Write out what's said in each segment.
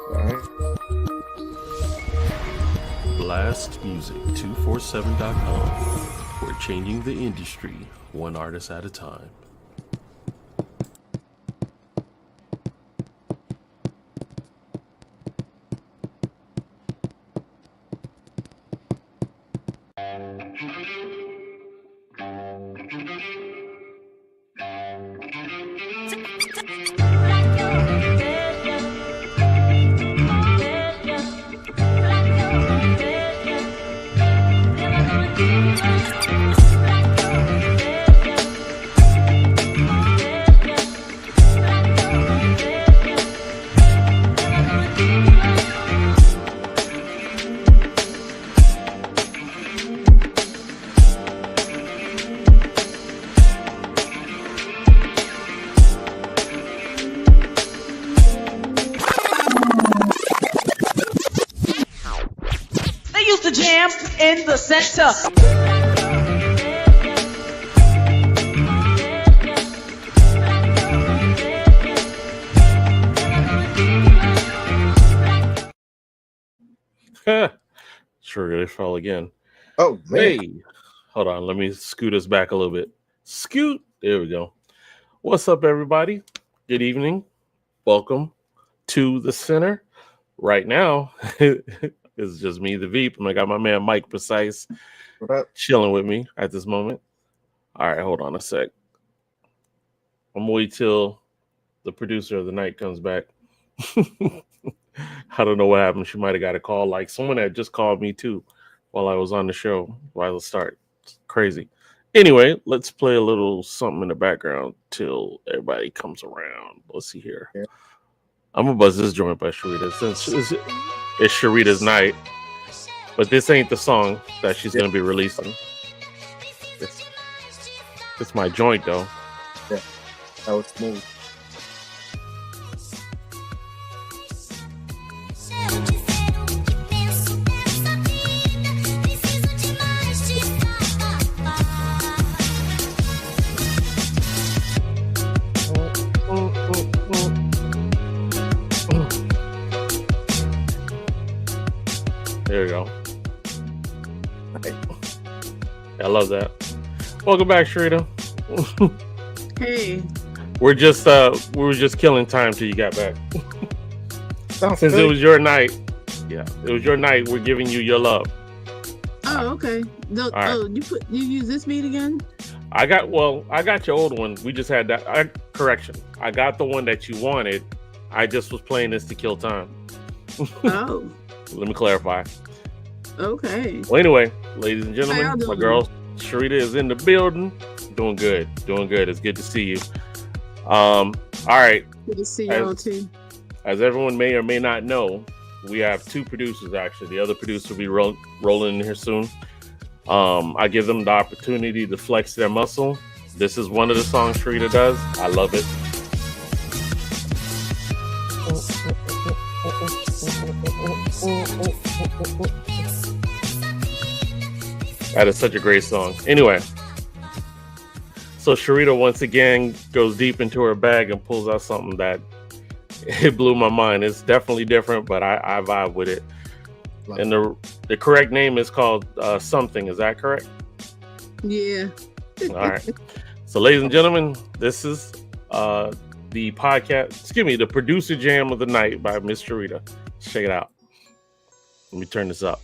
Alright. Blastmusic247.com. We're changing the industry one artist at a time. In the center. Sure, they fell again. Oh, man. Hey, hold on. Let me scoot us back a little bit. Scoot. There we go. What's up, everybody? Good evening. Welcome to the center. Right now, it's just me, the Veep, and I got my man Mike Precise chilling with me at this moment. All right, hold on a sec. I'm gonna wait till the producer of the night comes back. I don't know what happened. She might have got a call. Like someone had just called me too while I was on the show. While it started, it's crazy. Anyway, let's play a little something in the background till everybody comes around. Let's see here. Yeah. I'm gonna buzz this joint by Sharita since it's Sharita's night, but this ain't the song that she's gonna be releasing. It's my joint though. Yeah, that was smooth. There you go. I love that. Welcome back, Sharita. Hey. We were just killing time till you got back. Since good. It was your night. Yeah, it was your night. We're giving you your love. Oh, okay. Right. You use this beat again? I got your old one. We just had that. Correction. I got the one that you wanted. I just was playing this to kill time. Oh. Let me clarify. Okay. Well, anyway, ladies and gentlemen, my doing? girl Sharita is in the building. Doing good. It's good to see you. All right. Good to see you all too. As everyone may or may not know, we have two producers actually. The other producer will be rolling in here soon. I give them the opportunity to flex their muscle. This is one of the songs Sharita does. I love it. That is such a great song. Anyway, so Sharita once again goes deep into her bag and pulls out something that it blew my mind. It's definitely different, but I vibe with it. And the correct name is called Something. Is that correct? Yeah. All right. So, ladies and gentlemen, this is the producer jam of the night by Miss Sharita. Check it out. Let me turn this up.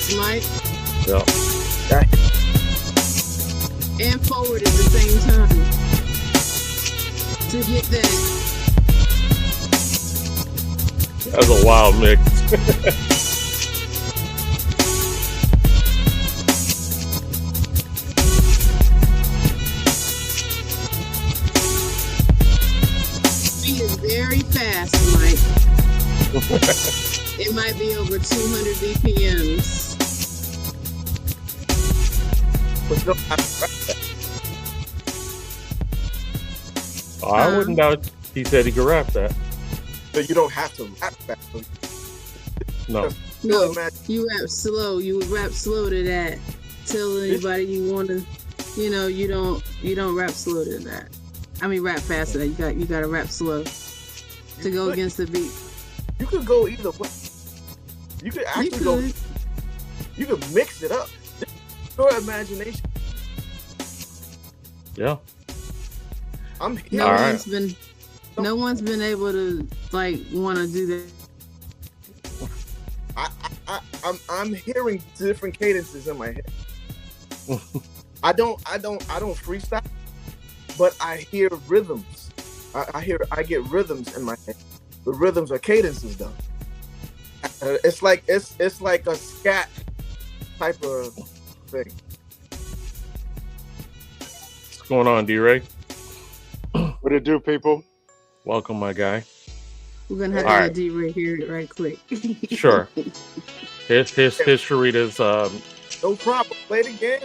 fast, Mike. Yeah. And forward at the same time. To get that. That's a wild mix. Beat is very fast, Mike. It might be over 200 BPMs. But you don't have to rap that. Oh, I wouldn't doubt. He said he could rap that. So you don't have to rap that. No. No, you rap slow. You would rap slow to that. Tell anybody you want to, you don't rap slow to that. I mean, rap fast to that. You got to rap slow to go against the beat. You could go either way. You could actually go. You could mix it up. Your imagination. Yeah. I'm here. No one's been able to want to do that. I'm hearing different cadences in my head. I don't freestyle, but I hear rhythms. I get rhythms in my head. The rhythms are cadences though. It's like a scat type of thing. What's going on, D-Ray? What it do, people? Welcome, my guy. We're gonna have to let D-Ray hear it right quick. Sure. His Sharita's No problem. Play it again.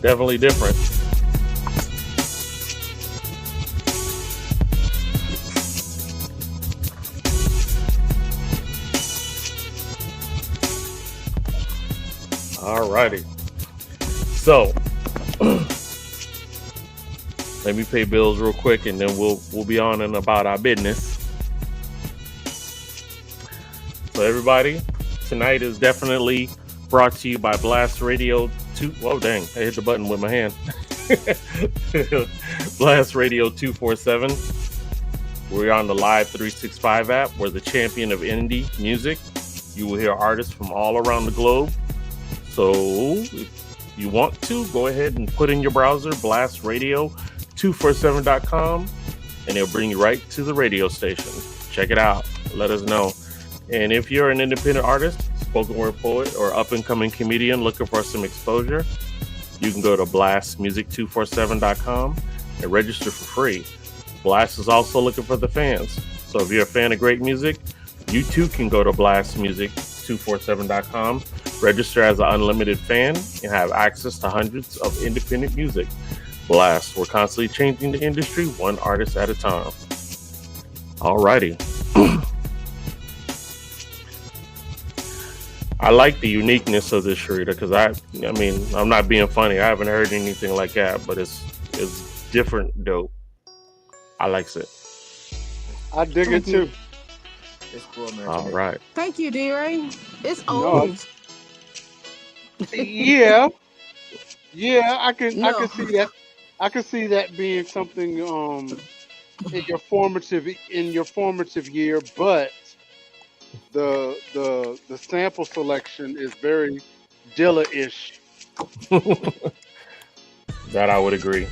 definitely different. Alrighty. So let me pay bills real quick and then we'll be on and about our business. So everybody, tonight is definitely brought to you by Blast Radio 2. Whoa, dang, I hit the button with my hand. Blast Radio 247. We're on the Live 365 app. We're the champion of indie music. You will hear artists from all around the globe. So if you want to, go ahead and put in your browser blastradio247.com and it'll bring you right to the radio station. Check it out. Let us know. And if you're an independent artist, spoken word poet, or up-and-coming comedian looking for some exposure, you can go to blastmusic247.com and register for free. Blast is also looking for the fans. So if you're a fan of great music, you too can go to blastmusic247.com, register as an unlimited fan, and have access to hundreds of independent music. Blast, we're constantly changing the industry one artist at a time. Alrighty. I like the uniqueness of this Sharita because I mean, I'm not being funny. I haven't heard anything like that, but it's different, dope. I likes it. I dig it too. It's cool, man. All right. Thank you, D-Ray. It's old. Yeah, I can see that. I can see that being something in your formative year, but the sample selection is very Dilla-ish. That I would agree.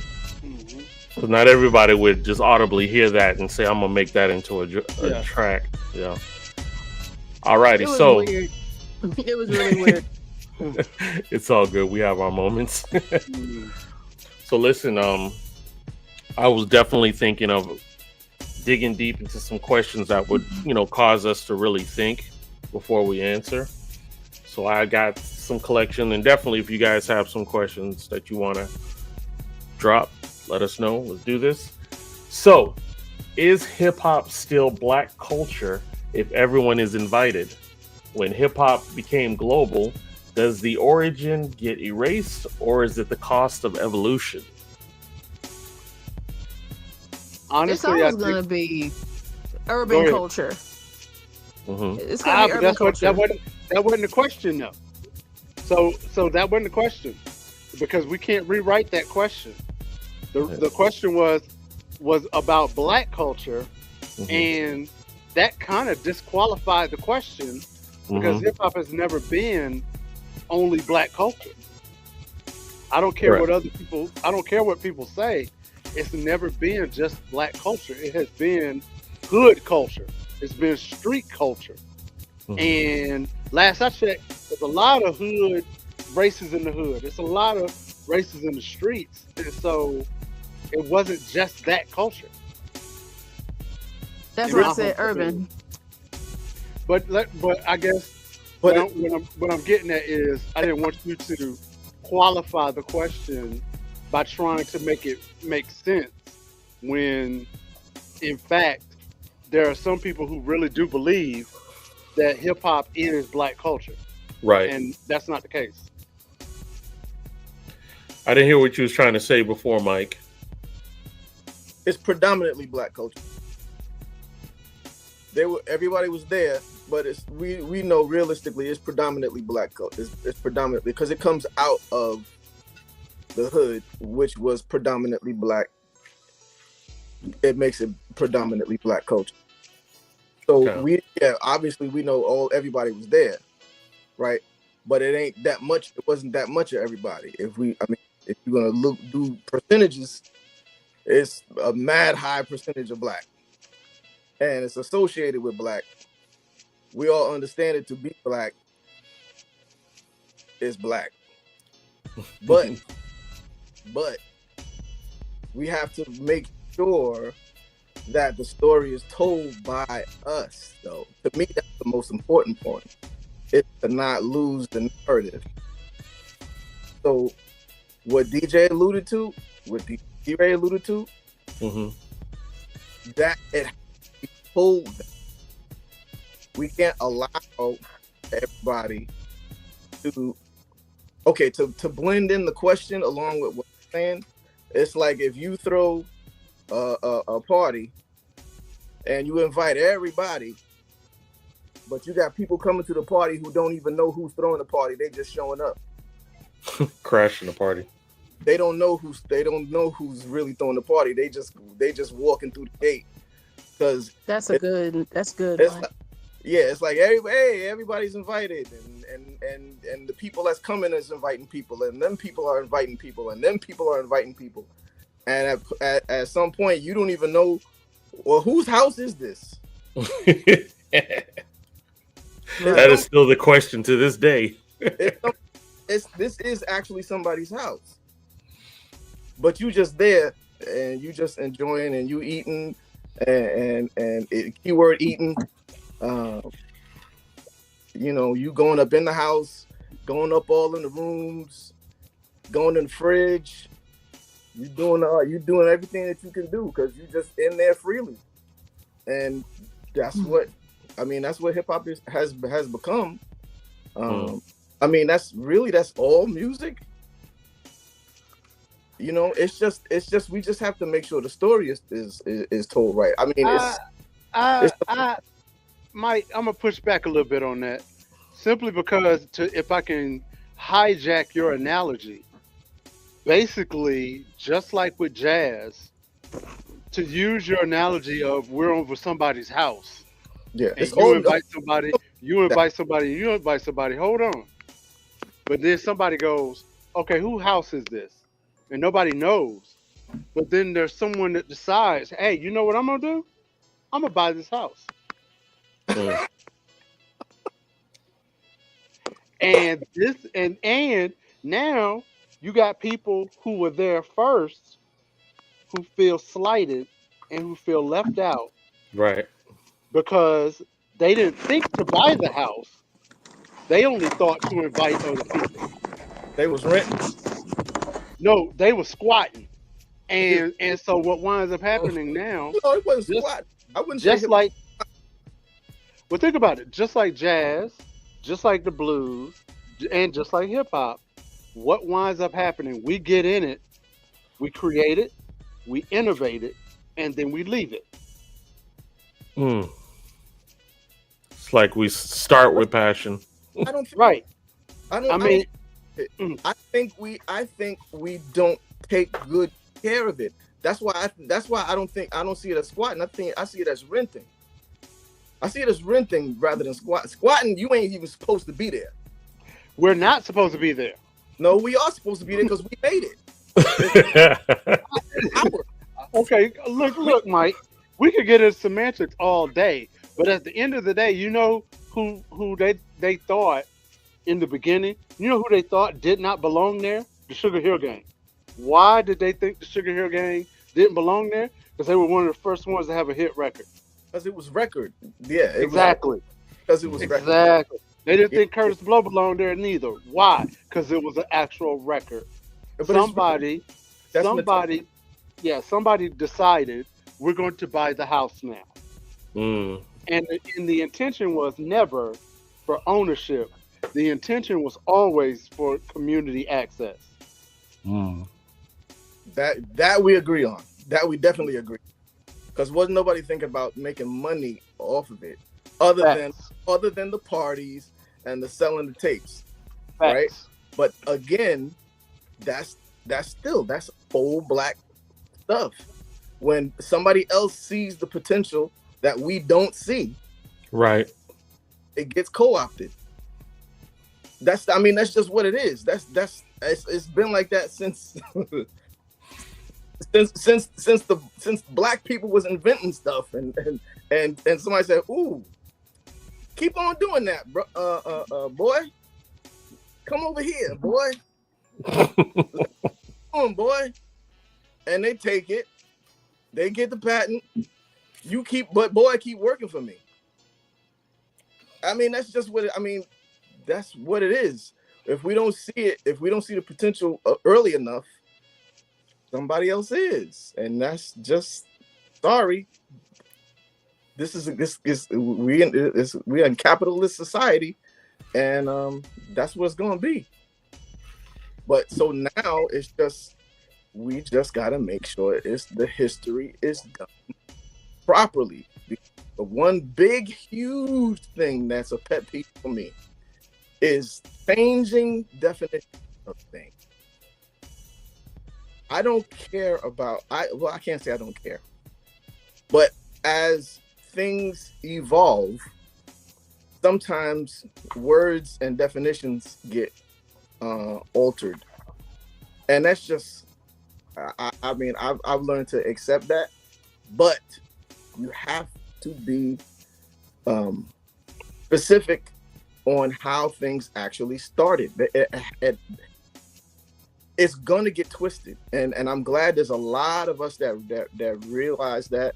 Because not everybody would just audibly hear that and say, "I'm gonna make that into a track." Yeah. Alrighty. So weird. It was really weird. It's all good. We have our moments. Mm. So listen, I was definitely thinking of digging deep into some questions that would, cause us to really think before we answer. So I got some collection, and definitely if you guys have some questions that you want to drop, let us know. Let's do this. So, is hip hop still black culture if everyone is invited? When hip hop became global, does the origin get erased, or is it the cost of evolution? It's Honestly, I always think. gonna be Go urban ahead. culture. Hmm. It's gonna be But urban that's what culture. that wasn't the question though. So that wasn't the question because we can't rewrite that question. The question was about black culture, Hmm. and that kind of disqualified the question because Hmm. hip hop has never been only black culture. I don't care Correct. what other people. I don't care what people say. It's never been just black culture. It has been hood culture. It's been street culture. Hmm. And last I checked, there's a lot of hood races in the hood. It's a lot of races in the streets, and so it wasn't just that culture. That's In why my I said humble opinion. urban. But I guess But what I'm getting at is I didn't want you to qualify the question by trying to make it make sense when in fact there are some people who really do believe that hip hop is black culture, Right. and that's not the case. I didn't hear what you was trying to say before, Mike. it's predominantly black culture. Everybody was there, but we know realistically it's predominantly black culture. It's predominantly because it comes out of the hood, which was predominantly black. It makes it predominantly black culture. So Okay. obviously we know everybody was there, right? But it ain't that much. It wasn't that much of everybody. If you're gonna do percentages, it's a mad high percentage of black, and it's associated with black. We all understand it to be black is black, but but we have to make sure that the story is told by us. Though to me, that's the most important point. Is to not lose the narrative. So what DJ alluded to, what D-Ray alluded to, Hmm. that it has to be told. We can't allow everybody to blend in the question along with what you're saying. It's like if you throw a party and you invite everybody, but you got people coming to the party who don't even know who's throwing the party. They just showing up. Crashing the party. They don't know who's really throwing the party. They just walking through the gate because That's it, good. That's good. it's Mike. like, yeah, it's like everybody's invited, and the people that's coming is inviting people, and them people are inviting people, and them people are inviting people, and at some point you don't even know, well, whose house is this? That is still the question to this day. This is actually somebody's house, but you just there and you just enjoying and you eating and keyword eating. You going up in the house, going up all in the rooms, going in the fridge. You doing everything that you can do because you just in there freely, and that's what hip hop has become. That's all music. It's just we just have to make sure the story is told right. I mean, Mike, I'm gonna push back a little bit on that, simply because if I can hijack your analogy, basically, just like with jazz, to use your analogy of we're over somebody's house, yeah, and it's you all invite somebody, you invite somebody. Hold on, but then somebody goes, okay, whose house is this? And nobody knows. But then there's someone that decides, hey, you know what I'm gonna do? I'm gonna buy this house. And this and now you got people who were there first who feel slighted and who feel left out Right. because they didn't think to buy the house. They only thought to invite other people. They was renting. No, they were squatting. And so what winds up happening now, No, it wasn't just squat. I wouldn't say just like well think about it, just like jazz, just like the blues, and just like hip hop, what winds up happening, we get in it, we create it, we innovate it, and then we leave it. Mm. It's like we start with passion. I don't think, Right. I don't I mean, I think we don't take good care of it. That's why I don't see it as squatting. I see it as renting. I see it as renting rather than squatting. Squatting, you ain't even supposed to be there. we're not supposed to be there. No, we are supposed to be there because we made it. It's ours. Okay, look, Mike. We could get into semantics all day, but at the end of the day, you know who they thought in the beginning. You know who they thought did not belong there? The Sugar Hill Gang. Why did they think the Sugar Hill Gang didn't belong there? Because they were one of the first ones to have a hit record. Because it was record. Yeah, Exactly. Because it was record. Exactly. They didn't think Curtis Blow belonged there neither. Why? Because it was an actual record. But Somebody that's somebody decided we're going to buy the house now. Mm. And the intention was never for ownership. The intention was always for community access. Mm. that we agree on. That we definitely agree. Because wasn't nobody thinking about making money off of it, other than the parties and the selling the tapes, right? But again, that's old black stuff. When somebody else sees the potential that we don't see, Right. it gets co-opted. That's just what it is. It's been like that since since black people was inventing stuff and somebody said, "Ooh, keep on doing that, bro, boy. Come over here, boy. Come on, boy." And they take it. They get the patent. Keep working for me. That's just what that's what it is. If we don't see it, if we don't see the potential early enough, somebody else is, and that's just sorry. We're in capitalist society, and that's what it's gonna be. But so now it's just we just gotta make sure the history is done properly. The one big huge thing that's a pet peeve for me is changing definition of things. I don't care about I can't say I don't care. But as things evolve, sometimes words and definitions get altered. And that's just I've learned to accept that, but you have to be specific on how things actually started. It's going to get twisted, and I'm glad there's a lot of us that realize that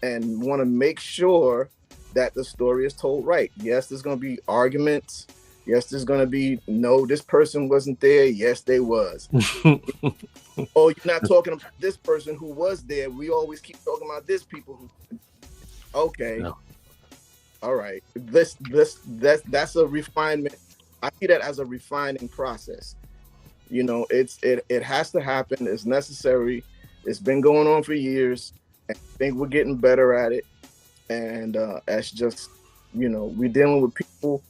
and want to make sure that the story is told right. Yes, there's going to be arguments. Yes, there's going to be, no, this person wasn't there. Yes, they was. Oh, you're not talking about this person who was there. We always keep talking about this people who. Okay. No. All right. That's a refinement. I see that as a refining process. It has to happen. It's necessary. It's been going on for years. I think we're getting better at it. And that's just, we're dealing with people.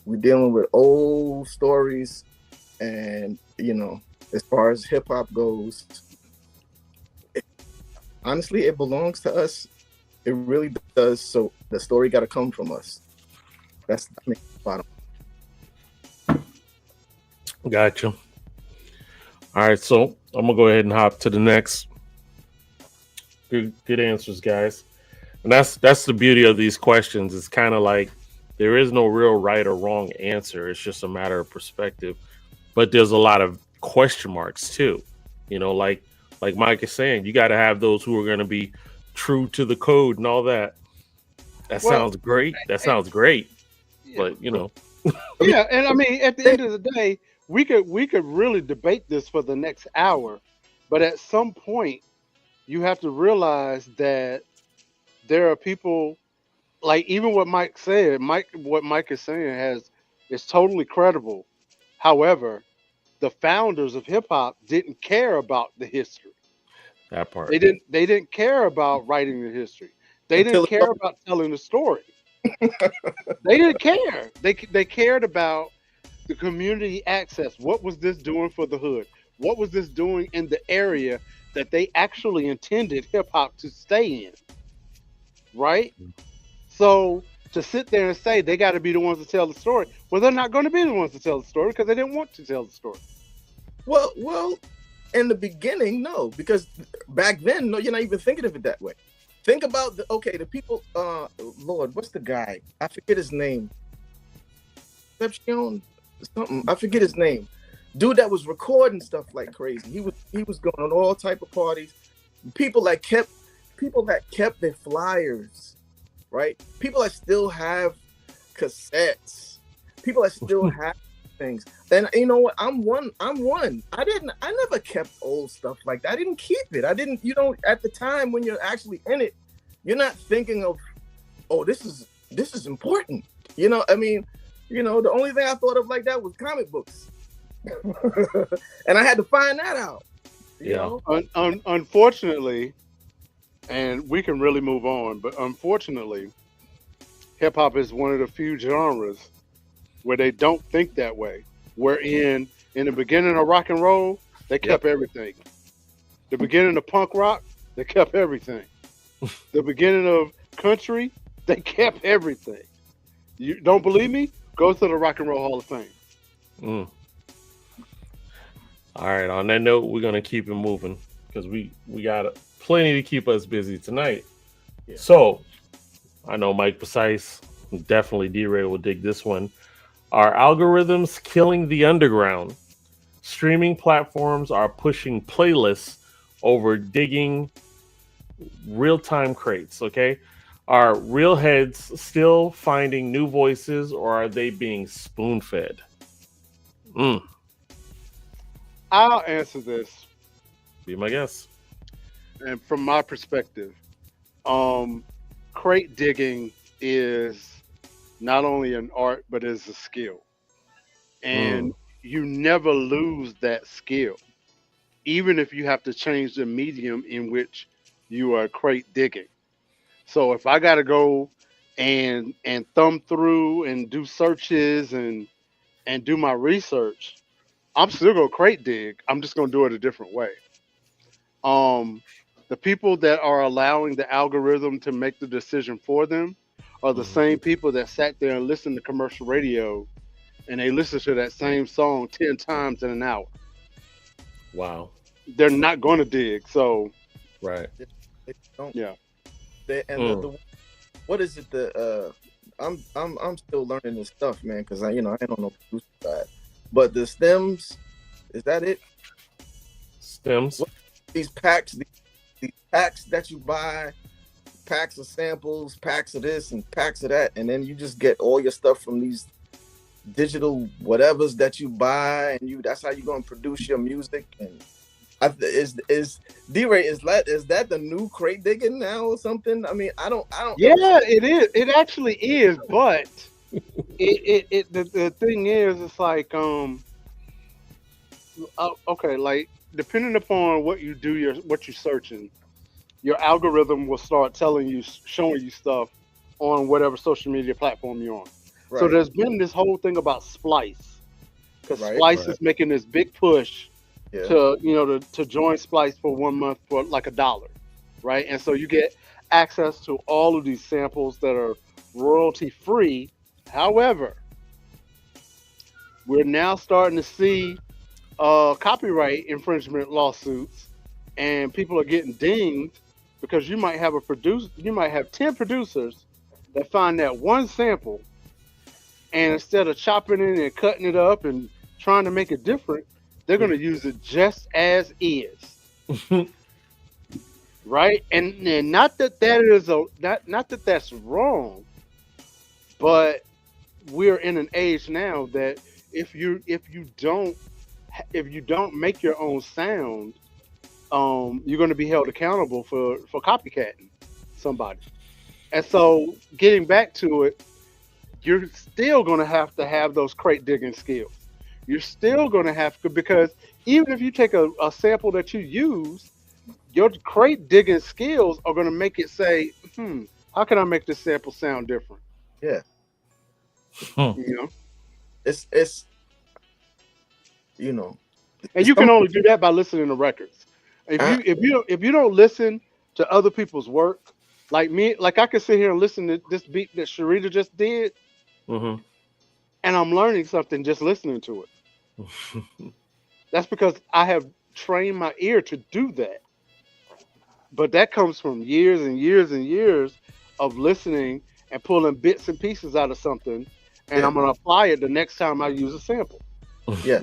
We're dealing with old stories. And, as far as hip hop goes, honestly, it belongs to us. It really does. So the story got to come from us. That's bottom. Gotcha. All right, so I'm gonna go ahead and hop to the next. Good answers, guys. And that's the beauty of these questions. It's kind of like there is no real right or wrong answer. It's just a matter of perspective. But there's a lot of question marks too. You know, like Mike is saying, you got to have those who are going to be true to the code and all that. That Well, sounds great. That sounds great. yeah. But you know, Yeah, and I mean, at the end of the day, we could really debate this for the next hour, but at some point, you have to realize that there are people like even what Mike said. What Mike is saying is totally credible. However, the founders of hip hop didn't care about the history. that part. They didn't care about writing the history. They didn't Until care about telling the story. They didn't care. They cared about the community access. What was this doing for the hood? What was this doing in the area that they actually intended hip hop to stay in? Right? So to sit there and say they got to be the ones to tell the story, well, they're not going to be the ones to tell the story because they didn't want to tell the story. well, in the beginning, no, because back then, no, you're not even thinking of it that way. Think about the people. Lord, what's the guy? I forget his name. Concepcion, something. I forget his name. Dude that was recording stuff like crazy. He was going on all type of parties. People that kept their flyers, right? People that still have cassettes. People that still have things. And you know what? I'm one. I never kept old stuff like that. I didn't keep it. I didn't, at the time when you're actually in it, you're not thinking of, oh, this is important. I mean, the only thing I thought of like that was comic books. And I had to find that out. Yeah. Unfortunately, and we can really move on, but unfortunately, hip hop is one of the few genres where they don't think that way. Wherein in the beginning of rock and roll, they kept everything. The beginning of punk rock, they kept everything. The beginning of country, they kept everything. You don't believe me? Go to the Rock and Roll Hall of Fame. Mm. All right. On that note, we're gonna keep it moving because we got plenty to keep us busy tonight. Yeah. So I know Mike Precise, definitely D-Ray will dig this one. Are algorithms killing the underground? Streaming platforms are pushing playlists over digging real-time crates, okay? Are real heads still finding new voices or are they being spoon-fed? I'll answer this. Be my guest. And from my perspective, crate digging is not only an art, but is a skill. And you never lose that skill, even if you have to change the medium in which you are crate digging. So if I got to go and thumb through and do searches and do my research, I'm still gonna crate dig. I'm just gonna do it a different way. The people that are allowing the algorithm to make the decision for them are the same people that sat there and listened to commercial radio and they listen to that same song 10 times in an hour. Wow. They're not going to dig. So, Right. They don't. yeah. What is it? I'm still learning this stuff, man, because I don't know producer side. But the stems, is that it? Stems. These packs that you buy, packs of samples, packs of this and packs of that, and then you just get all your stuff from these digital whatevers that you buy, and that's how you're gonna produce your music. And is D-Ray, is that the new crate digging now or something? I mean, I don't. Yeah, it is. It actually is, but the thing is, it's like okay, like depending upon what you do, what you're searching, your algorithm will start showing you stuff on whatever social media platform you're on. Right. So there's been this whole thing about Splice, because Splice is making this big push to join Splice for 1 month for like $1, right? And so you get access to all of these samples that are royalty free. However, we're now starting to see copyright infringement lawsuits, and people are getting dinged because you might have 10 producers that find that one sample and instead of chopping it and cutting it up and trying to make it different, they're going to use it just as is. Right? And not that is not that that's wrong, but we're in an age now that if you don't make your own sound, you're going to be held accountable for copycatting somebody. And so, getting back to it, you're still going to have those crate digging skills. You're still going to have to, because even if you take a sample that you use, your crate digging skills are going to make it say, how can I make this sample sound different? Yeah. You know, it's you know, and you can only do that by listening to records. If you don't listen to other people's work, like me, like I could sit here and listen to this beat that Sharita just did, and I'm learning something just listening to it. That's because I have trained my ear to do that. But that comes from years and years and years of listening and pulling bits and pieces out of something, and I'm going to apply it the next time I use a sample. Yeah.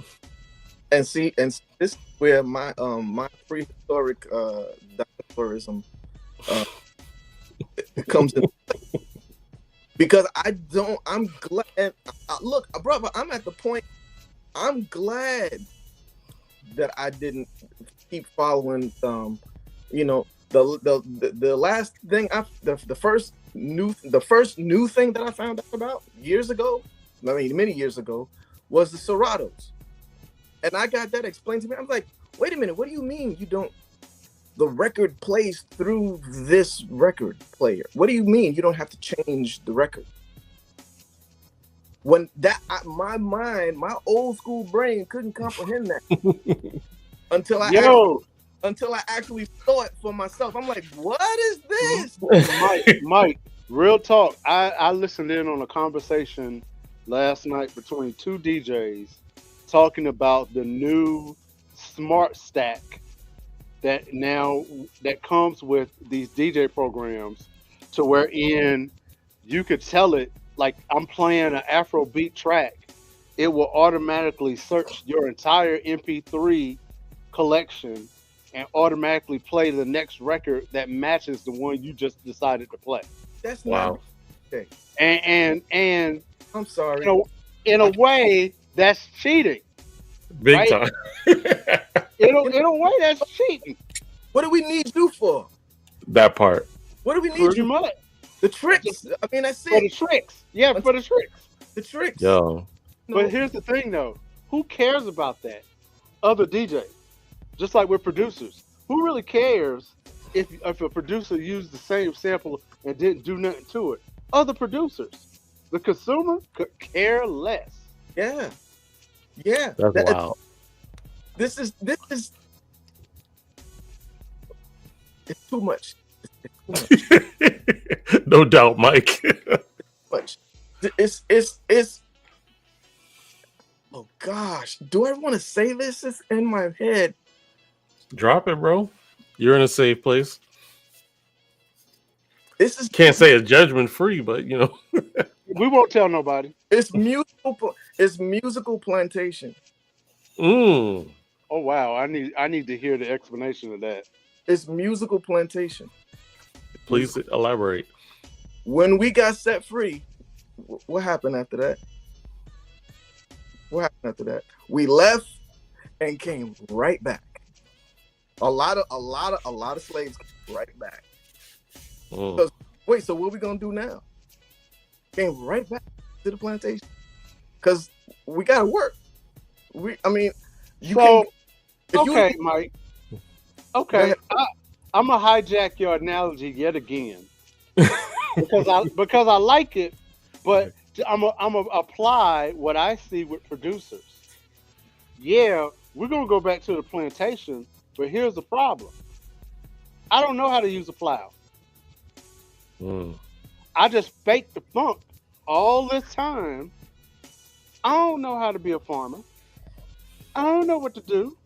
And see, and this is where my prehistoric dinosaurism comes in. Because I'm glad, and look, brother, I'm at the point, I'm glad that I didn't keep following, the last thing the first new thing that I found out about many years ago, was the Seratos. And I got that explained to me. I'm like, wait a minute, what do you mean the record plays through this record player? What do you mean you don't have to change the record? When my old school brain couldn't comprehend that until I actually saw it for myself. I'm like, what is this? Mike, real talk. I listened in on a conversation last night between two DJs talking about the new smart stack that comes with these DJ programs, to wherein you could tell it, like, I'm playing an Afrobeat track, it will automatically search your entire MP3 collection and automatically play the next record that matches the one you just decided to play. That's wow. Okay. And I'm sorry. In a way, that's cheating. Big right? time. In a way, that's cheating. What do we need you for? That part. What do we need you for? The tricks. I mean, that's it. For the tricks. Yeah, for the tricks. The tricks. Yo. But here's the thing, though. Who cares about that? Other DJs. Just like with producers. Who really cares if a producer used the same sample and didn't do nothing to it? Other producers. The consumer could care less. Yeah. Yeah. That's wild. This is it's too much. It's too much. No doubt, Mike. Much. It's oh gosh. Do I want to say this? It's in my head. Drop it, bro. You're in a safe place. This is can't say it's judgment free, but you know. We won't tell nobody. It's musical plantation. Mm. Oh wow. I need to hear the explanation of that. It's musical plantation. Please elaborate. When we got set free, what happened after that? What happened after that? We left and came right back. A lot of slaves came right back. Mm. Wait, so what are we gonna do now? Came right back to the plantation because we gotta work. Okay, you, Mike. Okay, I'm gonna hijack your analogy yet again because I like it, but I'm gonna apply what I see with producers. Yeah, we're gonna go back to the plantation, but here's the problem. I don't know how to use a plow. Mm. I just faked the funk all this time. I don't know how to be a farmer. I don't know what to do.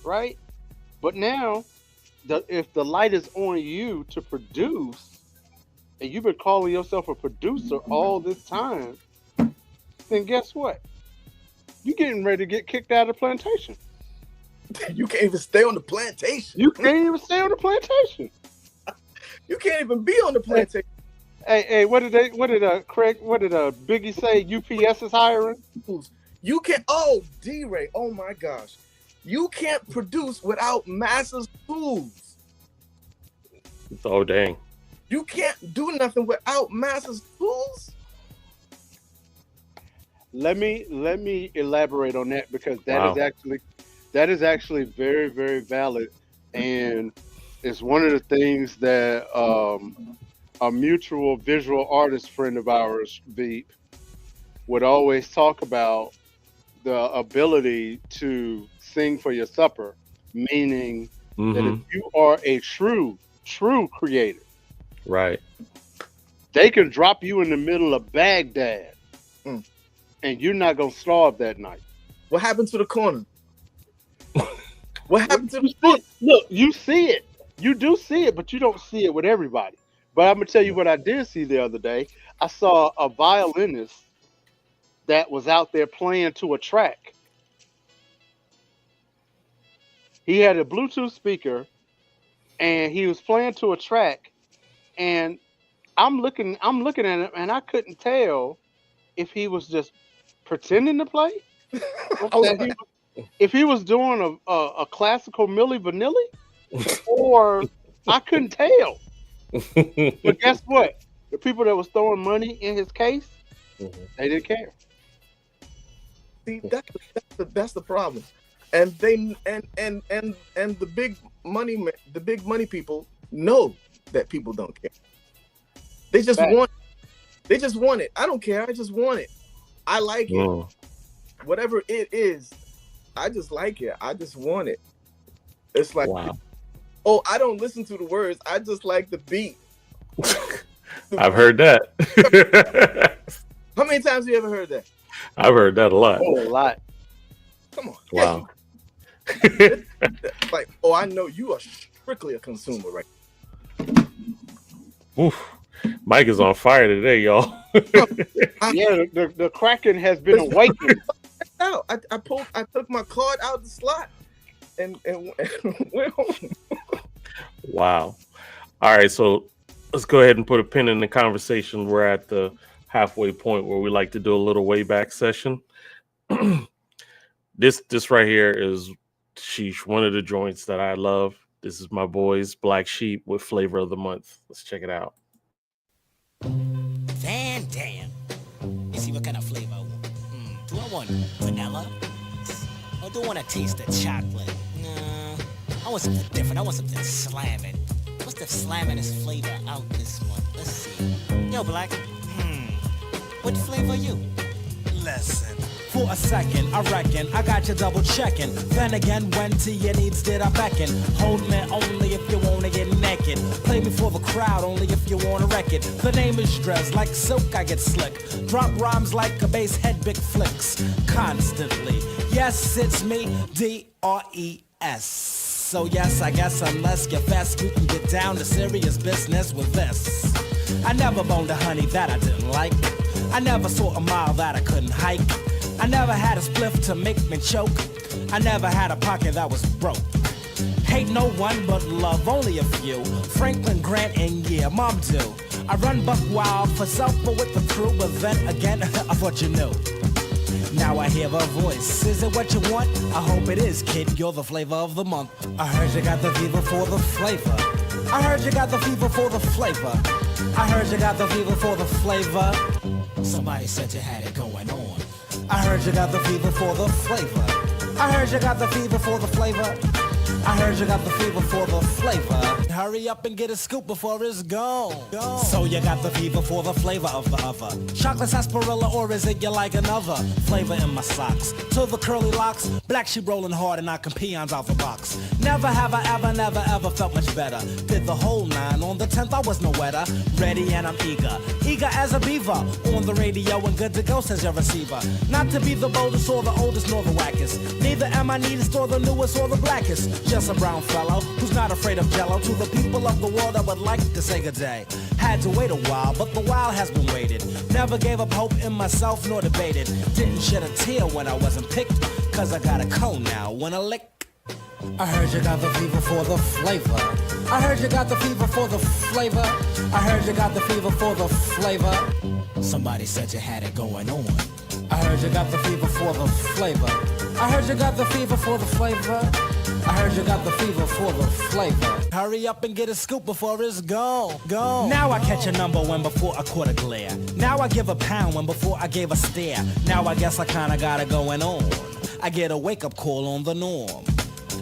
Right? But now, if the light is on you to produce, and you've been calling yourself a producer all this time, then guess what? You getting ready to get kicked out of the plantation. You can't even stay on the plantation. You can't even stay on the plantation. You can't even be on the plantation. Hey, what did Biggie say? UPS is hiring? You can't, D-Ray, oh my gosh. You can't produce without massive tools. Oh, dang. You can't do nothing without massive tools. Let me elaborate on that, because that is actually very, very valid, and it's one of the things that a mutual visual artist friend of ours, Veep, would always talk about: the ability to sing for your supper, meaning that if you are a true creator, right, they can drop you in the middle of Baghdad and you're not gonna starve that night. What happened to the corner? What happened to the corner? Look, you see it. You do see it, but you don't see it with everybody. But I'm gonna tell you what I did see the other day. I saw a violinist that was out there playing to a track. He had a Bluetooth speaker and he was playing to a track, and I'm looking at him and I couldn't tell if he was just pretending to play, if he was doing a classical Milli Vanilli, or I couldn't tell. But guess what? The people that was throwing money in his case, they didn't care. See, that's the problem. And they and the big money people know that people don't care. They just want it. I don't care. I just want it. I like it. Whatever it is, I just like it. I just want it. It's like, oh, I don't listen to the words. I just like the beat. I've heard that. How many times have you ever heard that? I've heard that a lot. Oh, a lot. Come on. Wow. Like, oh, I know you are strictly a consumer, right? Oof. Mike is on fire today, y'all. Yeah, the Kraken has been awakened. I took my card out of the slot and went home. Wow. All right, so let's go ahead and put a pin in the conversation. We're at the halfway point where we like to do a little way back session. This right here is one of the joints that I love. This is my boys Black Sheep with Flavor of the Month. Let's check it out. Van Dam. You see what kind of flavor I want? Do I want vanilla? Or do I want to taste the chocolate? Nah, I want something different. I want something slamming. What's the slamminest flavor out this month? Let's see. Yo, Black. What flavor are you? Listen. For a second, I reckon I got you double checking. Then again, when to your needs did I beckon? Hold me only if you wanna get naked. Play me for the crowd only if you wanna wreck it. The name is Dress, like silk I get slick. Drop rhymes like a bass head, big flicks. Constantly, yes, it's me, D-R-E-S. So yes, I guess unless you're fast, you can get down to serious business with this. I never boned a honey that I didn't like. I never saw a mile that I couldn't hike. I never had a spliff to make me choke. I never had a pocket that was broke. Hate no one but love only a few. Franklin Grant and yeah, Mom do. I run buck wild for self but with the crew. But then again, I thought you knew. Now I hear a voice. Is it what you want? I hope it is, kid. You're the flavor of the month. I heard you got the fever for the flavor. I heard you got the fever for the flavor. I heard you got the fever for the flavor. Somebody said you had it going on. I heard you got the fever for the flavor. I heard you got the fever for the flavor. I heard you got the fever for the flavor. Hurry up and get a scoop before it's gone. So you got the fever for the flavor of the other. Chocolate sarsaparilla, or is it you like another? Flavor in my socks. To the curly locks, Black Sheep rolling hard and knocking peons out the box. Never have I ever, never ever felt much better. Did the whole 9. On the 10th I was no wetter. Ready and I'm eager. Eager as a beaver. On the radio and good to go, says your receiver. Not to be the boldest or the oldest nor the wackest. Neither am I neatest or the newest or the blackest. Just a brown fellow who's not afraid of jello. To the people of the world, I would like to say good day. Had to wait a while, but the while has been waited. Never gave up hope in myself nor debated. Didn't shed a tear when I wasn't picked, cause I got a cone now when I lick. I heard you got the fever for the flavor. I heard you got the fever for the flavor. I heard you got the fever for the flavor. Somebody said you had it going on. I heard you got the fever for the flavor. I heard you got the fever for the flavor. I heard you got the fever for the flavor. Hurry up and get a scoop before it's gone. Now I catch a number when before I caught a glare. Now I give a pound when before I gave a stare. Now I guess I kinda got it going on. I get a wake-up call on the norm.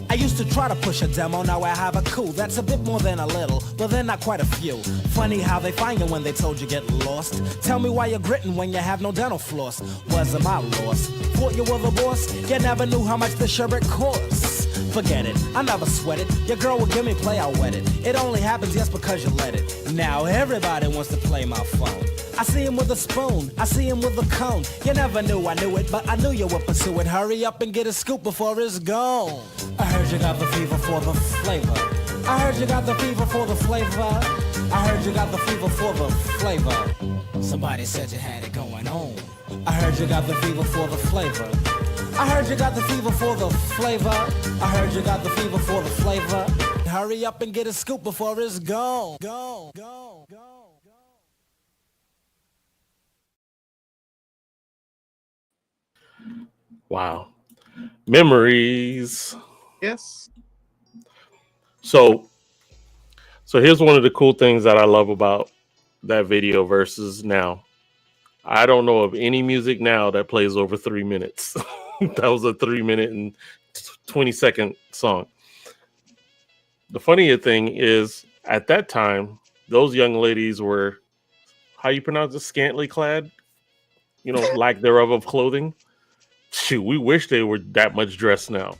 I used to try to push a demo, now I have a coup. That's a bit more than a little, but then not quite a few. Funny how they find you when they told you get lost. Tell me why you're gritting when you have no dental floss. Wasn't my loss. Thought you were the boss? You never knew how much the sherbet costs. Forget it, I never sweat it. Your girl will give me play, I'll wet it. It only happens just because you let it. Now everybody wants to play my phone. I see him with a spoon, I see him with a cone. You never knew I knew it, but I knew you would pursue it. Hurry up and get a scoop before it's gone. I heard you got the fever for the flavor. I heard you got the fever for the flavor. I heard you got the fever for the flavor. Somebody said you had it going on. I heard you got the fever for the flavor. I heard you got the fever for the flavor. I heard you got the fever for the flavor. Hurry up and get a scoop before it's gone. Go. Wow. Memories. Yes. So here's one of the cool things that I love about that video versus now. I don't know of any music now that plays over 3 minutes. That was a 3 minute and 20-second song. The funnier thing is, at that time, those young ladies were, how you pronounce it, scantily clad? You know, lack thereof of clothing. Shoot, we wish they were that much dressed now.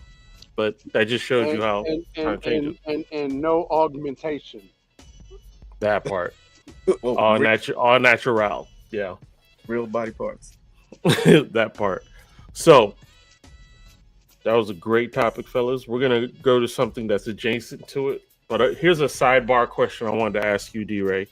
But that just shows you how time changes. And no augmentation. That part. Well, all natural. Yeah. Real body parts. That part. So that was a great topic, fellas. We're gonna go to something that's adjacent to it. But here's a sidebar question I wanted to ask you, D-Ray.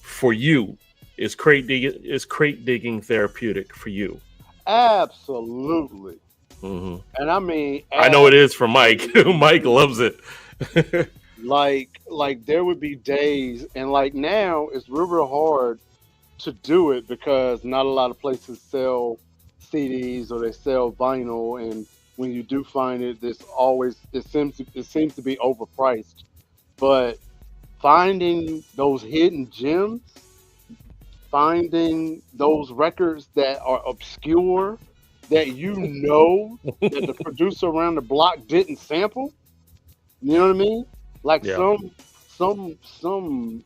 For you, is crate digging therapeutic for you? Absolutely. Mm-hmm. And I mean, I know it is for Mike. Mike loves it. like there would be days, and like now it's real hard to do it because not a lot of places sell CDs or they sell vinyl, and when you do find it, it seems to be overpriced. But finding those hidden gems, finding those records that are obscure, that you know that the producer around the block didn't sample, you know what I mean? Like some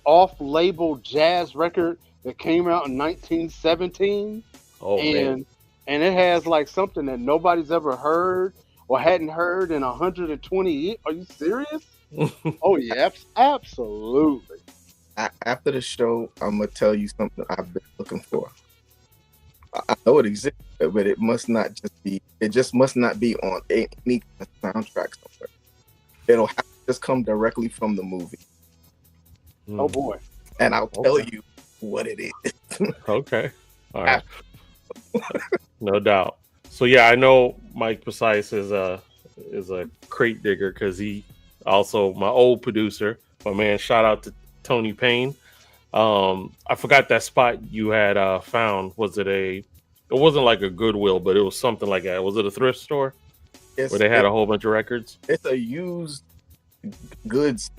off-label jazz record that came out in 1917, and it has like something that nobody's ever heard or hadn't heard in 120 years. Are you serious? Oh yeah, absolutely. After the show, I'm gonna tell you something I've been looking for. I know it exists, but it must not just be. It just must not be on any soundtrack somewhere. It'll have to just come directly from the movie. Oh boy! And I'll tell you what it is. Okay, all right, no doubt. So yeah, I know Mike Precise is a crate digger because he also my old producer. My man, shout out to Tony Payne. I forgot that spot you had found. Was it it wasn't like a Goodwill, but it was something like that. Was it a thrift store where they had a whole bunch of records? It's a used goods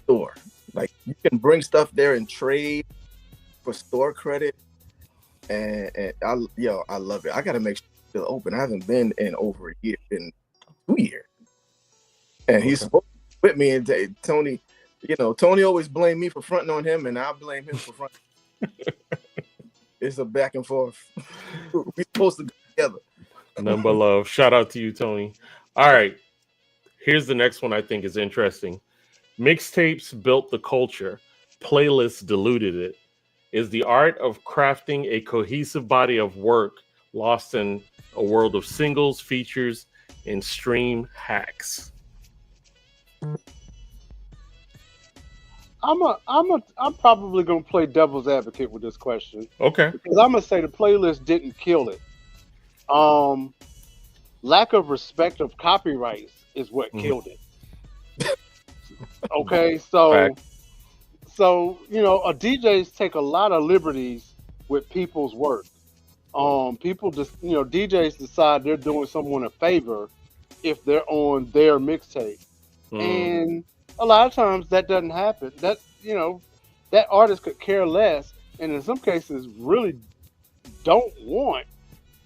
store. Like you can bring stuff there and trade for store credit. And I love it. I gotta make sure it's still open. I haven't been in over a year, in 2 years. And he's with me, and Tony. You know, Tony always blamed me for fronting on him, and I blame him for fronting. It's a back and forth. We're supposed to go together. Number love. Shout out to you, Tony. All right. Here's the next one I think is interesting. Mixtapes built the culture. Playlists diluted it. Is the art of crafting a cohesive body of work lost in a world of singles, features, and stream hacks? I'm probably gonna play devil's advocate with this question Okay. because I'm gonna say the playlist didn't kill it. Um, Lack of respect of copyrights is what Mhm. killed it. Okay, so Fact. DJs take a lot of liberties with people's work. People just DJs decide they're doing someone a favor if they're on their mixtape, Mm. and a lot of times that doesn't happen. That artist could care less, and in some cases really don't want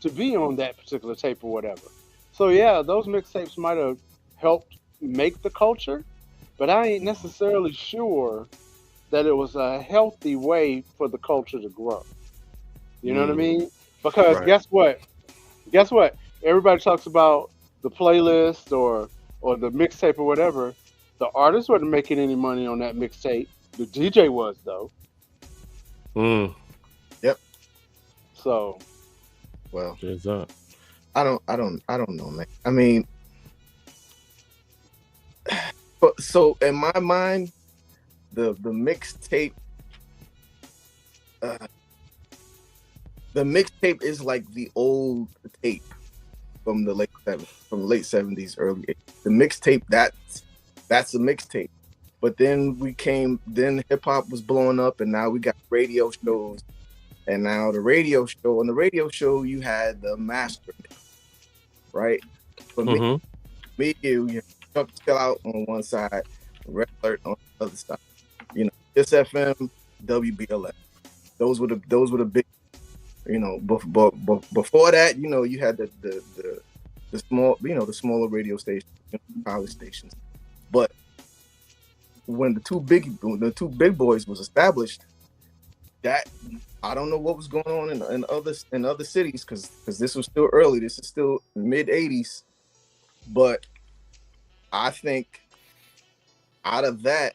to be on that particular tape or whatever. So yeah, those mixtapes might have helped make the culture, but I ain't necessarily sure that it was a healthy way for the culture to grow. You know what I Mm. mean? Because Right. guess what? Guess what? Everybody talks about the playlist or the mixtape or whatever. The artist wasn't making any money on that mixtape. The DJ was though. Mm. Yep. So Well, Cheers up. I don't know, man. I mean, but so in my mind, the mixtape, uh, the mixtape is like the old tape from the late 70s, early 80s. The mixtape, that's a mixtape. But then then hip hop was blowing up, and now we got radio shows. And now on the radio show, you had the master, right? For Mhm. me, you have Chill Out on one side, Red Alert on the other side. Kiss FM, WBLS. Those were the big, before that, you had the small, the smaller radio stations, college stations. But when the two big boys was established, that I don't know what was going on in other cities because this was still early. This is still mid 80s, but I think out of that,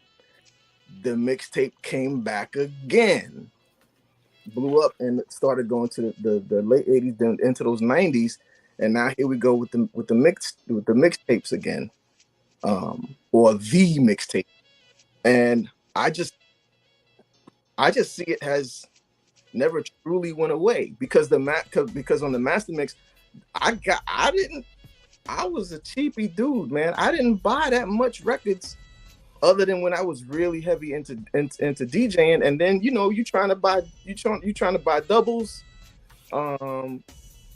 the mixtape came back again, blew up, and it started going to the late 80s, then into those 90s, and now here we go with the mixtapes again, or the mixtape, and I just see it has never truly went away because because on the master mix, I was a cheapy dude, man. I didn't buy that much records other than when I was really heavy into DJing, and then you trying to buy doubles,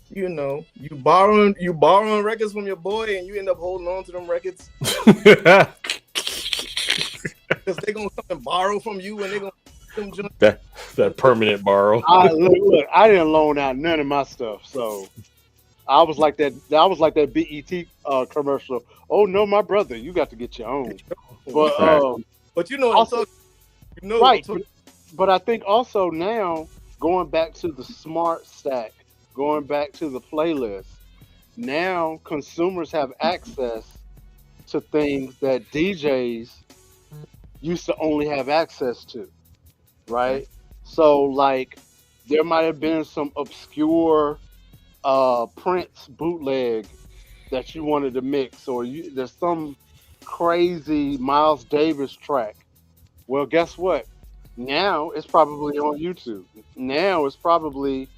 you borrowing records from your boy, and you end up holding on to them records because they're gonna come and borrow from you, and they're gonna that permanent borrow. look, I didn't loan out none of my stuff, so I was like that. BET commercial. Oh no, my brother, you got to get your own. But but also, right. What I'm but I think also now going back to the smart stack, going back to the playlist. Now consumers have access to things that DJs used to only have access to. Right? So like there might have been some obscure Prince bootleg that you wanted to mix, or there's some crazy Miles Davis track. Well, guess what? Now it's probably on YouTube. Now it's probably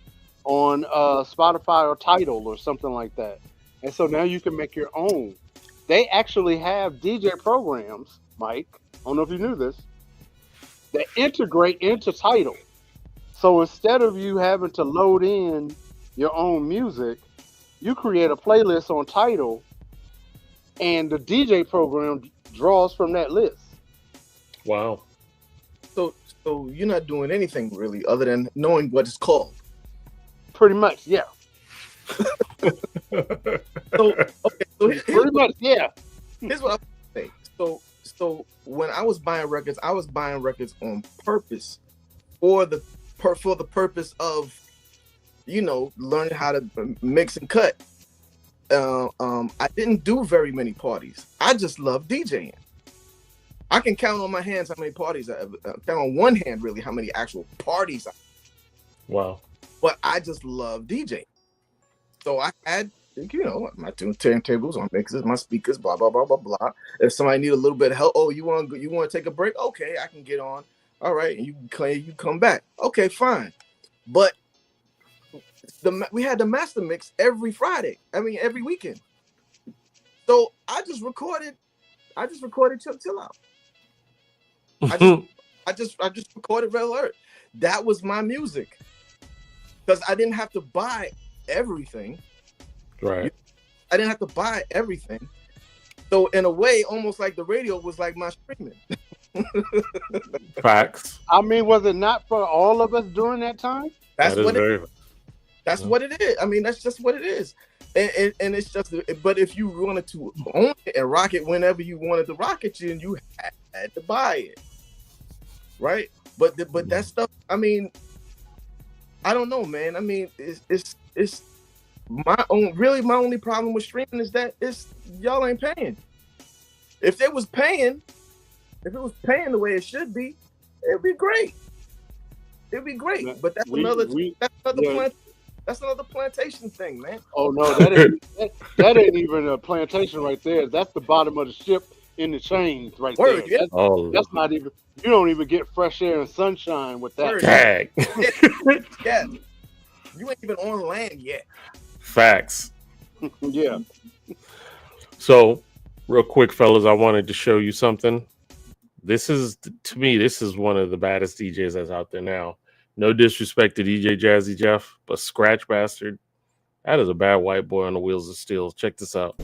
on Spotify or Tidal or something like that. And so now you can make your own. They actually have DJ programs, Mike. I don't know if you knew this, that integrate into Tidal. So instead of you having to load in your own music, you create a playlist on Tidal, and the DJ program draws from that list. Wow. So you're not doing anything really other than knowing what it's called. Pretty much, yeah. So Pretty much, yeah. Here's what I say. So when I was buying records on purpose for the purpose of learning how to mix and cut. I didn't do very many parties. I just love DJing. I can count on my hands how many parties I ever count on one hand really how many actual parties I. Wow. But I just love DJing. So I had You know, my two turntables, my mixers, my speakers, blah blah blah blah blah. If somebody need a little bit of help, oh, you want to take a break? Okay, I can get on. All right, and you come back. Okay, fine. But we had the master mix every Friday. I mean, every weekend. So I just recorded Chill Out. I just recorded Red Alert. That was my music because I didn't have to buy everything. Right. I didn't have to buy everything. So in a way, almost like the radio was like my streaming. Facts. I mean, was it not for all of us during that time? That's what it is. I mean, that's just what it is. And it's just, but if you wanted to own it and rock it whenever you wanted to rock it, you had to buy it, right? But that stuff, I mean, I don't know, man. I mean, it's my only problem with streaming is that y'all ain't paying. If it was paying the way it should be, it'd be great. It'd be great. But that's another plantation thing, man. Oh no, that ain't even a plantation right there. That's the bottom of the ship in the chains right there. Yeah. That's not even. You don't even get fresh air and sunshine with that. Dang. Yeah. You ain't even on land yet. Facts. Yeah. So, real quick, fellas, I wanted to show you something. This is one of the baddest DJs that's out there now. No disrespect to DJ Jazzy Jeff, but Scratch Bastard, that is a bad white boy on the wheels of steel. Check this out.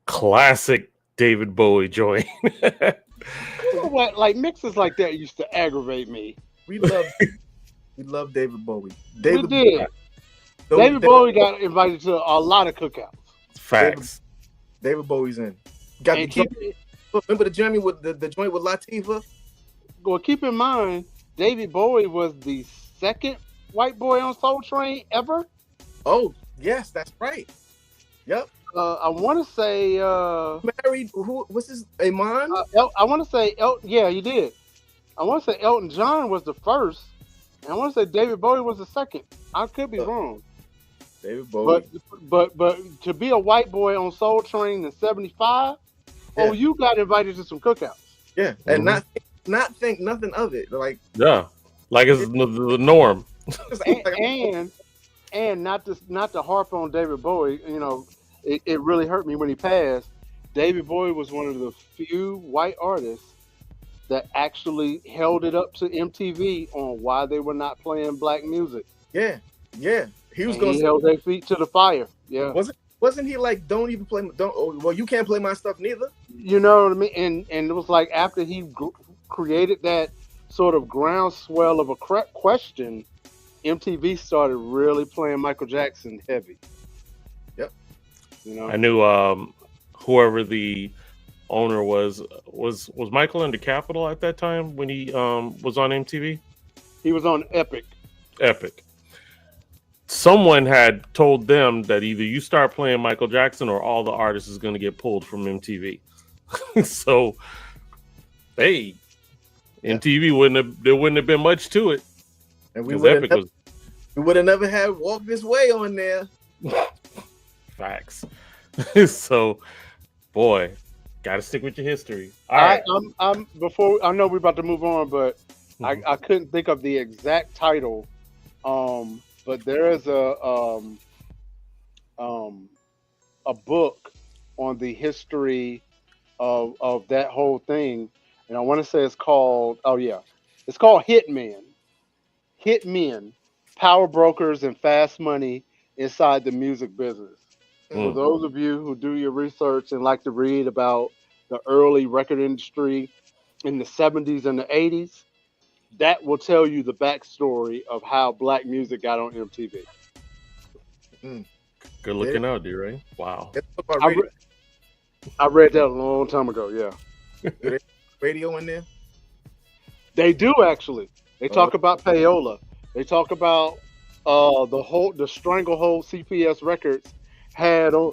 Classic David Bowie joint. You know what? Like mixes like that used to aggravate me. We love David Bowie. David Bowie got invited to a lot of cookouts. Facts. David Bowie's in. Remember the journey with the joint with Latifah? Well, keep in mind, David Bowie was the second white boy on Soul Train ever. Oh, yes, that's right. Yep. I want to say married. Who was his Iman? I want to say yeah, he did. I want to say Elton John was the first, and I want to say David Bowie was the second. I could be wrong. David Bowie. But to be a white boy on Soul Train in '75, oh, you got invited to some cookouts. Yeah, and not think nothing of it. Like it's the norm. and not to harp on David Bowie, you know. It really hurt me when he passed. David Bowie was one of the few white artists that actually held it up to MTV on why they were not playing black music. Yeah. He held their feet to the fire. Yeah. Wasn't he like, don't even play? Well, you can't play my stuff neither. You know what I mean? And it was like after he created that sort of groundswell of a question, MTV started really playing Michael Jackson heavy. You know? I knew whoever the owner was Michael in the Capitol at that time when he was on MTV? He was on Epic. Someone had told them that either you start playing Michael Jackson or all the artists is going to get pulled from MTV. So Hey, MTV there wouldn't have been much to it. And we 'Cause would Epic have never had Walk This Way on there. Facts. So, boy, gotta stick with your history. All right. I'm before I know we're about to move on, but I couldn't think of the exact title. But there is a book on the history of that whole thing, and I want to say it's called Hitmen, Power Brokers and Fast Money Inside the Music Business. For those of you who do your research and like to read about the early record industry in the 70s and the 80s, that will tell you the backstory of how black music got on MTV. Good looking out, dude, right? Wow. I read that a long time ago, yeah. Radio in there? They do, actually. They talk about payola. They talk about the stranglehold CPS Records had on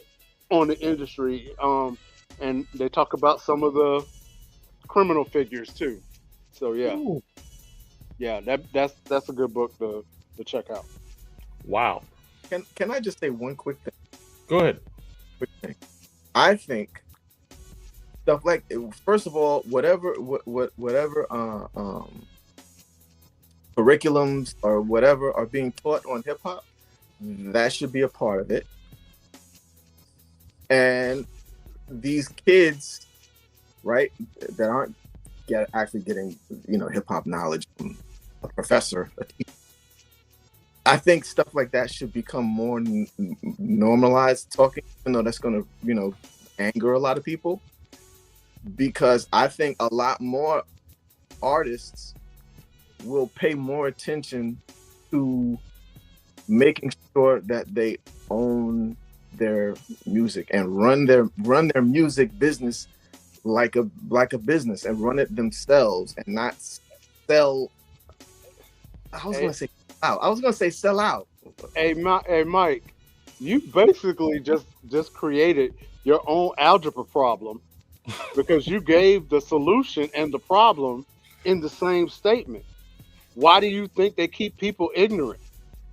the industry, and they talk about some of the criminal figures too. So yeah, Ooh. yeah, that's a good book to check out. Wow. Can I just say one quick thing? Go ahead. Quick thing. I think stuff like, first of all, whatever curriculums or whatever are being taught on hip hop, that should be a part of it. And these kids, right, that aren't actually getting, hip hop knowledge from a professor, a teacher, I think stuff like that should become more normalized talking, even though that's going to, anger a lot of people, because I think a lot more artists will pay more attention to making sure that they own their music and run their music business like a business, and run it themselves and not sell. I was gonna say sell out. Hey Mike, you basically just created your own algebra problem, because you gave the solution and the problem in the same statement. Why do you think they keep people ignorant?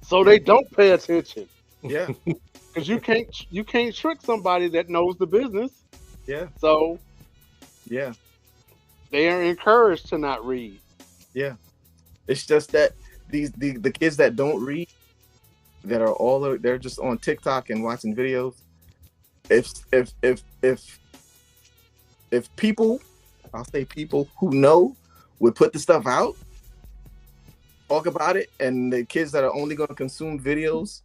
So they don't pay attention. Yeah. Because you can't trick somebody that knows the business. Yeah. So yeah, they are encouraged to not read. Yeah. It's just that the kids that don't read, that are they're just on TikTok and watching videos. If people, I'll say people who know, would put the stuff out, talk about it, and the kids that are only going to consume videos,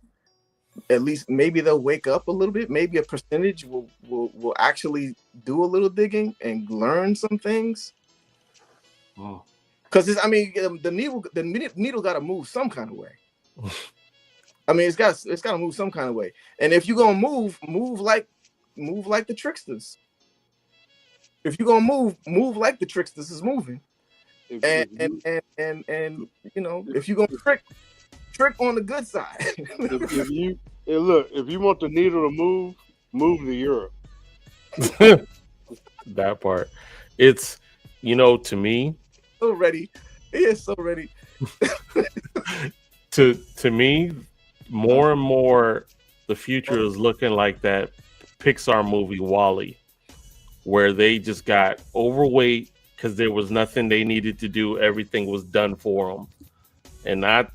at least maybe they'll wake up a little bit. Maybe a percentage will actually do a little digging and learn some things. Because the needle got to move some kind of way. I mean, it's got to move some kind of way. And if you're gonna move like the tricksters. If you're gonna move like the tricksters is moving. And if you're gonna trick on the good side. if you want the needle to move to Europe. That part. It's, to me. So ready. He is so ready. To me, more and more, the future is looking like that Pixar movie WALL-E, where they just got overweight because there was nothing they needed to do. Everything was done for them. And that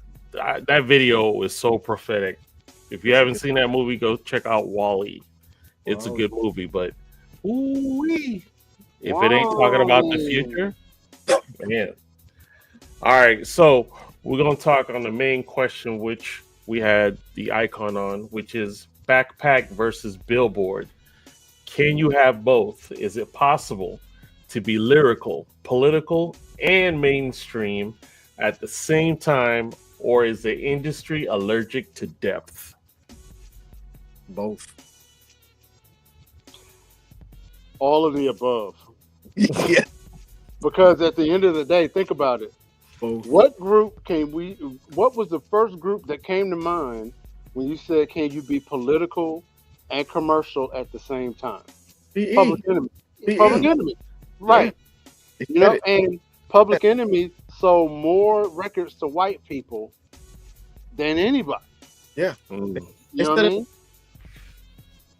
video is so prophetic. If you haven't seen that movie, go check out WALL-E. It's a good movie, but ooh-wee, if it ain't talking about the future, man. All right, so we're going to talk on the main question, which we had the icon on, which is backpack versus billboard. Can you have both? Is it possible to be lyrical, political, and mainstream at the same time, or is the industry allergic to depth? Both. All of the above. Yeah. Because at the end of the day, think about it. Both. What was the first group that came to mind when you said, can you be political and commercial at the same time? BE. Public Enemy. BE. Public Enemy. Right. You know, and Public Enemy sold more records to white people than anybody. Yeah. Mm. You know what I mean?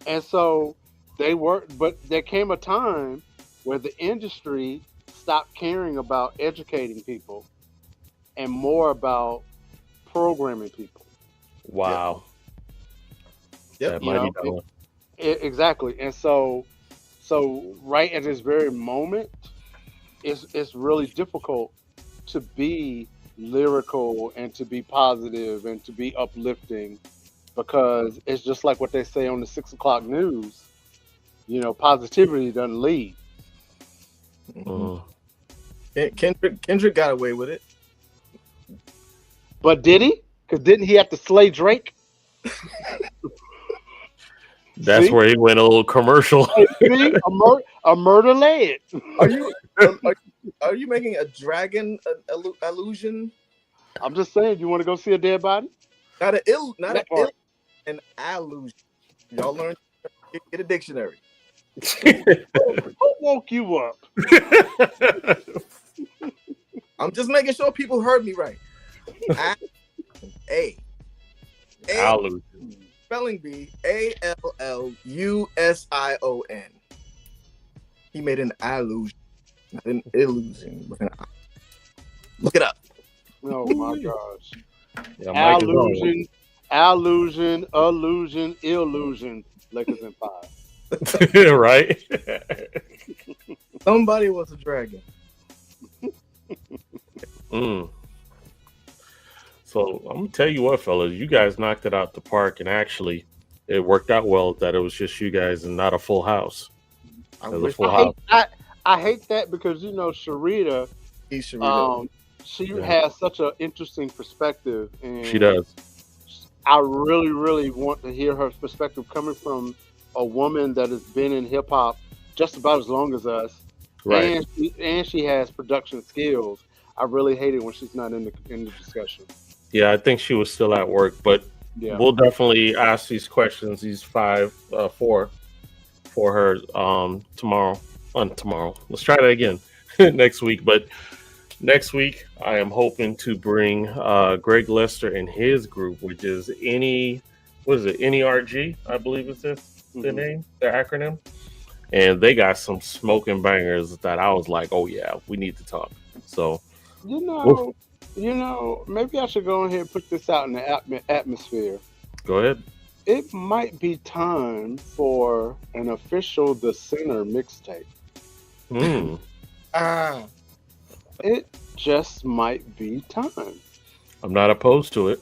And so but there came a time where the industry stopped caring about educating people and more about programming people. Wow. Yep. That You mighty know, dollar. exactly. And so right at this very moment, it's really difficult to be lyrical and to be positive and to be uplifting, because it's just like what they say on the 6 o'clock news. You know, positivity doesn't lead. Mm. Kendrick got away with it. But did he? Because didn't he have to slay Drake? That's See? where he went a little commercial. See? A murder led. Are you making a dragon allusion? I'm just saying, you want to go see a dead body? Not That part. an allusion. Y'all learn. Get a dictionary. Who woke you up? I'm just making sure people heard me right. A Allusion. spelling bee Allusion. He made an allusion, not an illusion. With an I. Look it up. Oh my gosh. Yeah, Mike is on. Allusion, illusion. Lakers in 5. Right? Somebody was a dragon. Mm. So I'm gonna tell you what, fellas, you guys knocked it out the park, and actually, it worked out well that it was just you guys and not a full house. I It was a wish full I house. hate, I hate that because, you know, Sharita, he should she Yeah. has such an interesting perspective, and She does. I really, really want to hear her perspective coming from a woman that has been in hip hop just about as long as us, Right. and she has production skills. I really hate it when she's not in the discussion. Yeah, I think she was still at work, but Yeah, we'll definitely ask these questions, these four, for her tomorrow. Tomorrow. Let's try that again next week. But next week, I am hoping to bring Greg Lester and his group, which is NERG, I believe is their name, their acronym. And they got some smoking bangers that I was like, oh yeah, we need to talk. So you know, maybe I should go ahead and put this out in the atmosphere. go ahead. It might be time for an official The Sinner mixtape. Mm. It just might be time. I'm not opposed to it.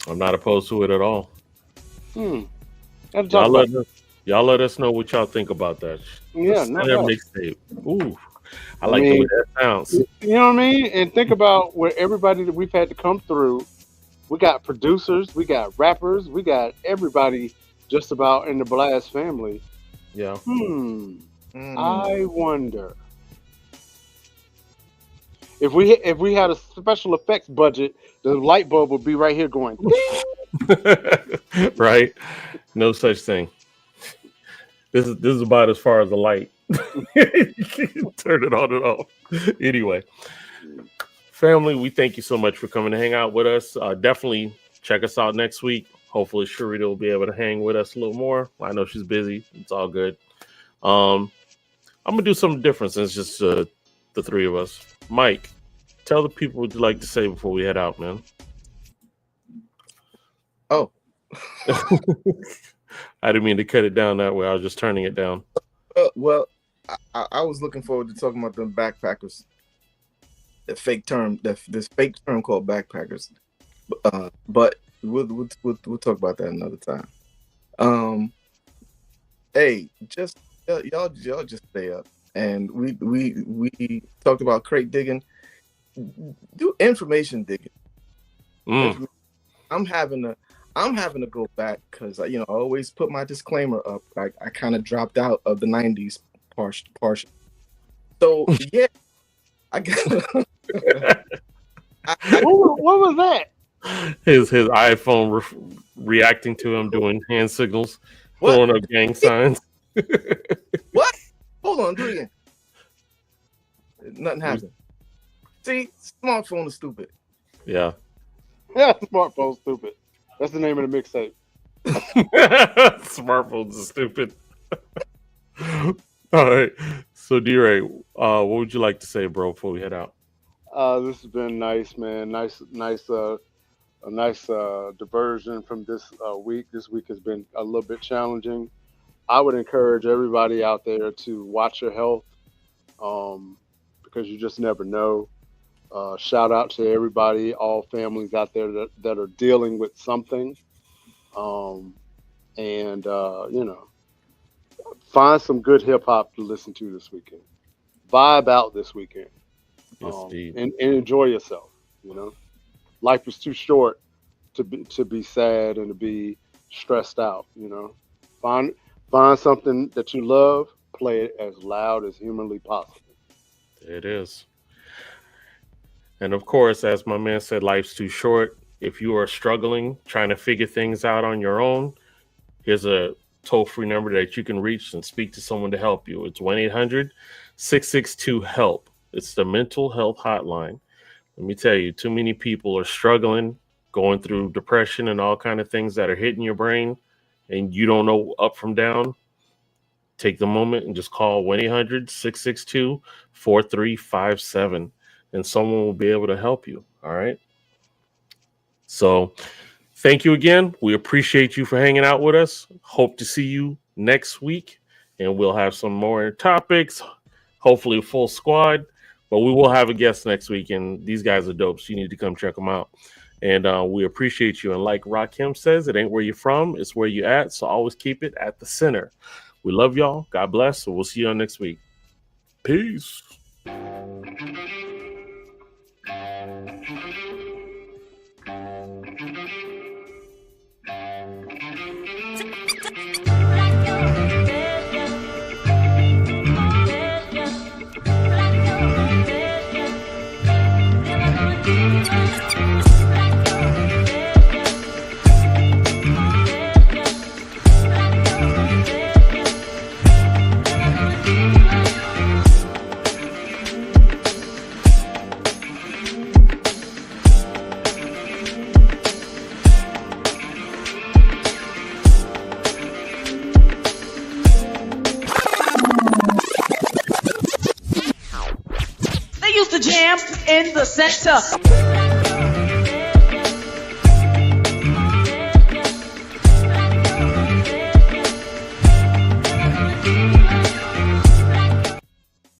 I'm not opposed to it at all. Gotta talk about Y'all let us know what y'all think about that. Yeah, The not Sinner bad. mixtape. Ooh, I like the way that sounds. You know what I mean? And think about where everybody that we've had to come through. We got producers, we got rappers, we got everybody just about in the Blast family. Yeah. I wonder if we had a special effects budget, the light bulb would be right here going. Right? No such thing. This is about as far as the light. Turn it on and off. Anyway, family, we thank you so much for coming to hang out with us. Definitely check us out next week. Hopefully, Sharita will be able to hang with us a little more. I know she's busy. It's all good. I'm gonna do something different since it's just the three of us. Mike, tell the people what you'd like to say before we head out, man. Oh. I didn't mean to cut it down that way. I was just turning it down. Well, I was looking forward to talking about them backpackers. The fake term, this fake term called backpackers. But we'll talk about that another time. Hey, just y'all just stay up. And we talked about crate digging. Do information digging. I'm having to go back because I always put my disclaimer up. I kind of dropped out of the 90s partial. So yeah, I got. What was that? His iPhone reacting to him doing hand signals, throwing up gang signs. What? Hold on, do it again. Nothing happened. See, smartphone is stupid. Yeah. Yeah, smartphone's stupid. That's the name of the mixtape. Smartphones are stupid. All right. So, D-Ray, what would you like to say, bro, before we head out? This has been nice, man. A nice diversion from this week. This week has been a little bit challenging. I would encourage everybody out there to watch your health, because you just never know. Shout out to everybody, all families out there that are dealing with something. Find some good hip hop to listen to this weekend. Vibe out this weekend. Yes, and enjoy yourself. Life is too short to be sad and to be stressed out. Find something that you love, play it as loud as humanly possible. It is. And of course, as my man said, life's too short. If you are struggling, trying to figure things out on your own, here's a toll-free number that you can reach and speak to someone to help you. It's 1-800-662-HELP. It's the mental health hotline. Let me tell you, too many people are struggling, going through depression and all kind of things that are hitting your brain, and you don't know up from down. Take the moment and just call 1-800-662-4357, and someone will be able to help you. All right. So thank you again. We appreciate you for hanging out with us. Hope to see you next week, and we'll have some more topics, hopefully a full squad, but we will have a guest next week, and these guys are dope, so you need to come check them out. And we appreciate you. And like Rakim says, it ain't where you're from, it's where you're at. So always keep it at the center. We love y'all. God bless. So we'll see you on next week. Peace. They used to jam in the center.